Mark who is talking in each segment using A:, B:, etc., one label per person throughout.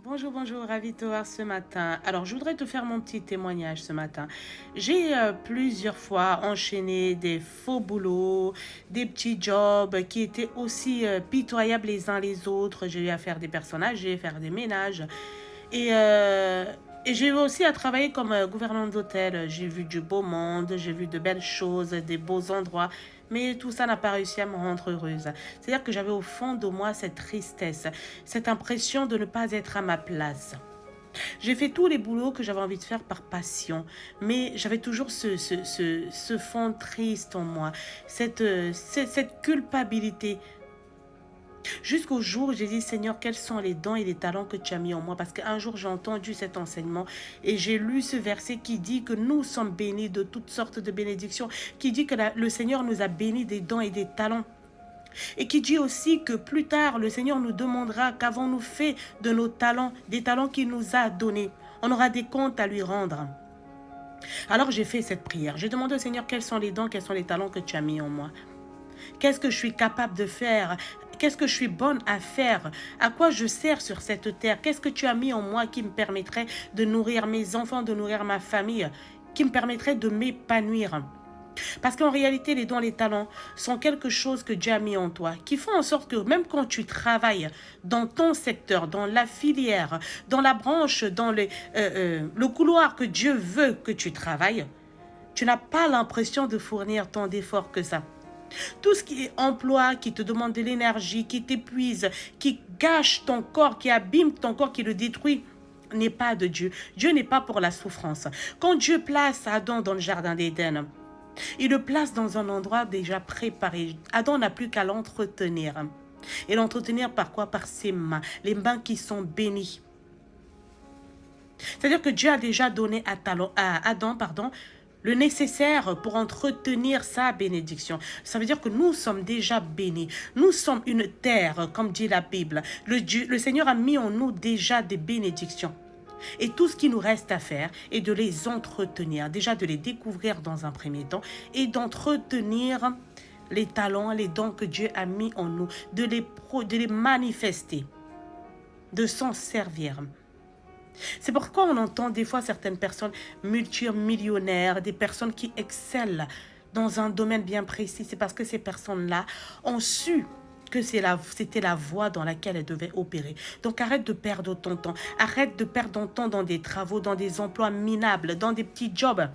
A: Bonjour, bonjour, ravi de te voir ce matin. Alors, je voudrais te faire mon petit témoignage ce matin. J'ai plusieurs fois enchaîné des faux boulots, des petits jobs qui étaient aussi pitoyables les uns les autres. J'ai eu à faire des personnages, j'ai eu à faire des ménages. Et, euh, et j'ai eu aussi à travailler comme gouvernante d'hôtel. J'ai vu du beau monde, j'ai vu de belles choses, des beaux endroits. Mais tout ça n'a pas réussi à me rendre heureuse. C'est-à-dire que j'avais au fond de moi cette tristesse, cette impression de ne pas être à ma place. J'ai fait tous les boulots que j'avais envie de faire par passion, mais j'avais toujours ce fond triste en moi, cette culpabilité. Jusqu'au jour où j'ai dit, Seigneur, quels sont les dons et les talents que tu as mis en moi? Parce qu'un jour, j'ai entendu cet enseignement et j'ai lu ce verset qui dit que nous sommes bénis de toutes sortes de bénédictions, qui dit que le Seigneur nous a bénis des dons et des talents. Et qui dit aussi que plus tard, le Seigneur nous demandera qu'avons-nous fait de nos talents, des talents qu'il nous a donnés. On aura des comptes à lui rendre. Alors j'ai fait cette prière. J'ai demandé au Seigneur quels sont les dons, quels sont les talents que tu as mis en moi. Qu'est-ce que je suis capable de faire? Qu'est-ce que je suis bonne à faire? À quoi je sers sur cette terre? Qu'est-ce que tu as mis en moi qui me permettrait de nourrir mes enfants, de nourrir ma famille, qui me permettrait de m'épanouir? Parce qu'en réalité, les dons, les talents sont quelque chose que Dieu a mis en toi, qui font en sorte que même quand tu travailles dans ton secteur, dans la filière, dans la branche, dans le couloir que Dieu veut que tu travailles, tu n'as pas l'impression de fournir tant d'efforts que ça. Tout ce qui est emploi, qui te demande de l'énergie, qui t'épuise, qui gâche ton corps, qui abîme ton corps, qui le détruit, n'est pas de Dieu. Dieu n'est pas pour la souffrance. Quand Dieu place Adam dans le jardin d'Éden, il le place dans un endroit déjà préparé. Adam n'a plus qu'à l'entretenir. Et l'entretenir par quoi? Par ses mains. Les mains qui sont bénies. C'est-à-dire que Dieu a déjà donné à Adam, le nécessaire pour entretenir sa bénédiction. Ça veut dire que nous sommes déjà bénis. Nous sommes une terre, comme dit la Bible. Le Seigneur a mis en nous déjà des bénédictions. Et tout ce qui nous reste à faire est de les entretenir, déjà de les découvrir dans un premier temps et d'entretenir les talents, les dons que Dieu a mis en nous, de les manifester, de s'en servir. C'est pourquoi on entend des fois certaines personnes multimillionnaires, des personnes qui excellent dans un domaine bien précis. C'est parce que ces personnes-là ont su que c'était la voie dans laquelle elles devaient opérer. Donc arrête de perdre ton temps. Arrête de perdre ton temps dans des travaux, dans des emplois minables, dans des petits jobs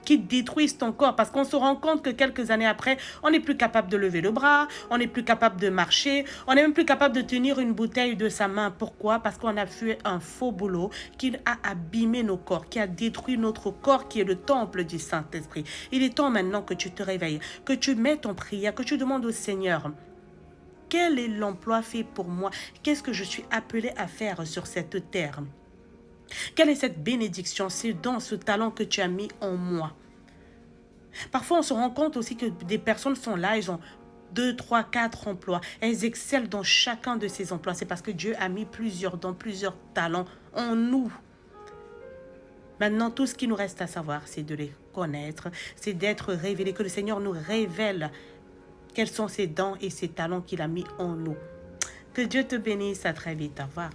A: qui détruisent ton corps, parce qu'on se rend compte que quelques années après, on n'est plus capable de lever le bras, on n'est plus capable de marcher, on n'est même plus capable de tenir une bouteille de sa main. Pourquoi? Parce qu'on a fait un faux boulot qui a abîmé nos corps, qui a détruit notre corps, qui est le temple du Saint-Esprit. Il est temps maintenant que tu te réveilles, que tu mettes en prière, que tu demandes au Seigneur, quel est l'emploi fait pour moi? Qu'est-ce que je suis appelé à faire sur cette terre? Quelle est cette bénédiction, ce don, ce talent que tu as mis en moi? Parfois, on se rend compte aussi que des personnes sont là, ils ont 2, 3, 4 emplois. Elles excellent dans chacun de ces emplois. C'est parce que Dieu a mis plusieurs dons, plusieurs talents en nous. Maintenant, tout ce qui nous reste à savoir, c'est de les connaître, c'est d'être révélé, que le Seigneur nous révèle quels sont ces dons et ces talents qu'il a mis en nous. Que Dieu te bénisse, à très vite. Au revoir.